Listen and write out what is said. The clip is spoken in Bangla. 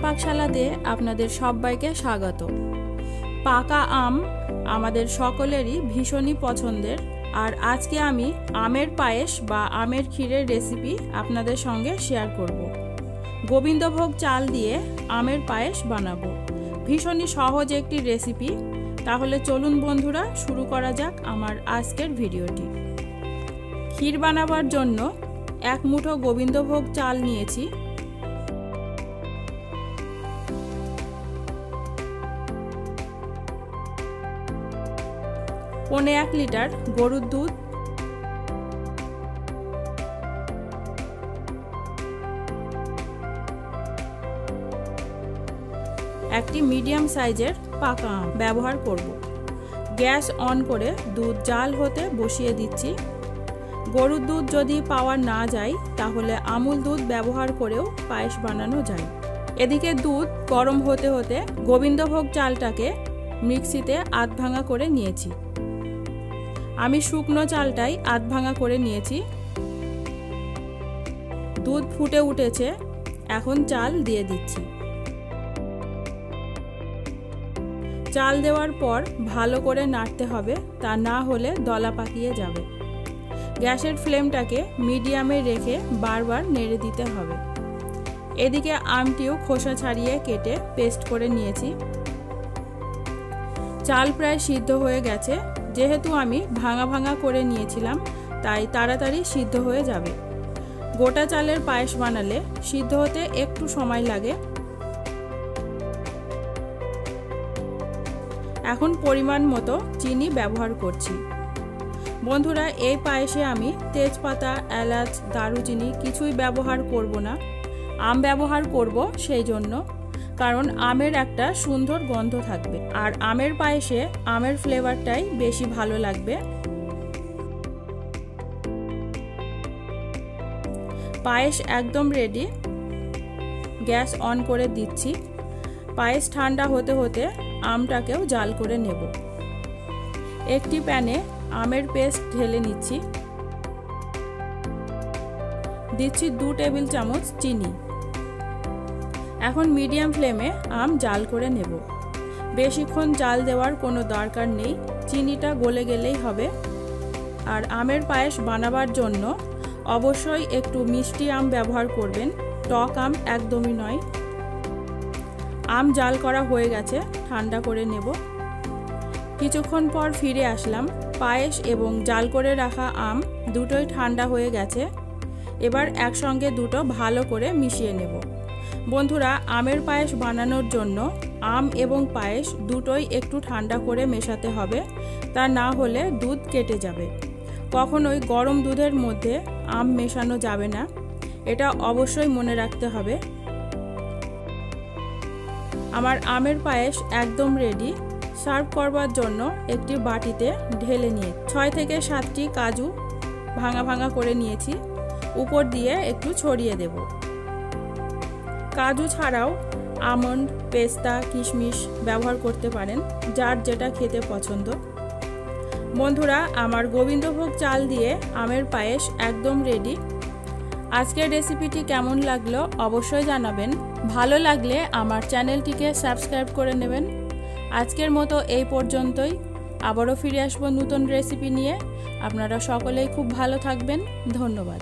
পাকশালাতে আপনাদের সবাইকে স্বাগত। পাকা আম আমাদের সকলেরই ভীষণই পছন্দের, আর আজকে আমি আমের পায়েস বা আমের ক্ষীরের রেসিপি আপনাদের সঙ্গে শেয়ার করব। গোবিন্দভোগ চাল দিয়ে আমের পায়েস বানাবো। ভীষণই সহজ একটি রেসিপি। তাহলে চলুন বন্ধুরা, শুরু করা যাক আমার আজকের ভিডিওটি। ক্ষীর বানাবার জন্য 1 মুঠো গোবিন্দভোগ চাল নিয়েছি। পৌনে 1 লিটার গরুর দুধ, একটি মিডিয়াম সাইজের পাকা আম ব্যবহার করব। গ্যাস অন করে দুধ জাল হতে বসিয়ে দিচ্ছি। গরুর দুধ যদি পাওয়া না যায় তাহলে আমুল দুধ ব্যবহার করেও পায়েস বানানো যায়। এদিকে দুধ গরম হতে হতে গোবিন্দভোগ চালটাকে মিক্সিতে আধ ভাঙা করে নিয়েছি। আমি শুকনো চালটাই আধ ভাঙা করে নিয়েছি। দুধ ফুটে উঠেছে, এখন চাল দিয়ে দিচ্ছি। চাল দেওয়ার পর ভালো করে নাড়তে হবে, তা না হলে দলা পাকিয়ে যাবে। গ্যাসের ফ্লেমটাকে মিডিয়ামে রেখে বারবার নেড়ে দিতে হবে। এদিকে আমটিও খোসা ছাড়িয়ে কেটে পেস্ট করে নিয়েছি। চাল প্রায় সিদ্ধ হয়ে গেছে। যেহেতু আমি ভাঙা ভাঙা করে নিয়েছিলাম, তাই তাড়াতাড়ি সিদ্ধ হয়ে যাবে। গোটা চালের পায়েস বানালে সিদ্ধ হতে একটু সময় লাগে। এখন পরিমাণ মতো চিনি ব্যবহার করছি। বন্ধুরা, এই পায়েসে আমি তেজপাতা, এলাচ, দারুচিনি কিছুই ব্যবহার করব না। আম ব্যবহার করব সেই জন্য, কারণ আমের একটা সুন্দর গন্ধ থাকবে, আর আমের পায়েসে আমের ফ্লেভারটাই বেশি ভালো লাগবে। পায়েস একদম রেডি। গ্যাস অন করে দিচ্ছি। পায়েস ঠান্ডা হতে হতে আমটাকেও জাল করে নেব। একটি প্যানে আমের পেস্ট ঢেলে নিচ্ছি। দিচ্ছি 2 টেবিল চামচ চিনি। এখন মিডিয়াম ফ্লেমে আম জাল করে নেব। বেশিক্ষণ জাল দেওয়ার কোনো দরকার নেই, চিনিটা গলে গেলেই হবে। আর আমের পায়েস বানাবার জন্য অবশ্যই একটু মিষ্টি আম ব্যবহার করবেন, টক আম একদমই নয়। আম জাল করা হয়ে গেছে, ঠান্ডা করে নেব। কিছুক্ষণ পর ফিরে আসলাম। পায়েস এবং জাল করে রাখা আম দুটোই ঠান্ডা হয়ে গেছে। এবার একসঙ্গে দুটো ভালো করে মিশিয়ে নেব। বন্ধুরা, আমের পায়েস বানানোর জন্য আম এবং পায়েস দুটোই একটু ঠান্ডা করে মেশাতে হবে, তা না হলে দুধ কেটে যাবে। কখনোই গরম দুধের মধ্যে আম মেশানো যাবে না, এটা অবশ্যই মনে রাখতে হবে। আমার আমের পায়েস একদম রেডি। সার্ভ করবার জন্য একটি বাটিতে ঢেলে নিয়ে 6 থেকে 7টি কাজু ভাঙা ভাঙা করে নিয়েছি। উপর দিয়ে একটু ছড়িয়ে দেব। কাজু ছাড়াও আমন্ড, পেস্তা, কিশমিশ ব্যবহার করতে পারেন, যার যেটা খেতে পছন্দ। বন্ধুরা, আমার গোবিন্দভোগ চাল দিয়ে আমের পায়েস একদম রেডি। আজকের রেসিপিটি কেমন লাগলো অবশ্যই জানাবেন। ভালো লাগলে আমার চ্যানেলটিকে সাবস্ক্রাইব করে নেবেন। আজকের মতো এই পর্যন্তই। আবারও ফিরে আসবো নতুন রেসিপি নিয়ে। আপনারা সকলেই খুব ভালো থাকবেন। ধন্যবাদ।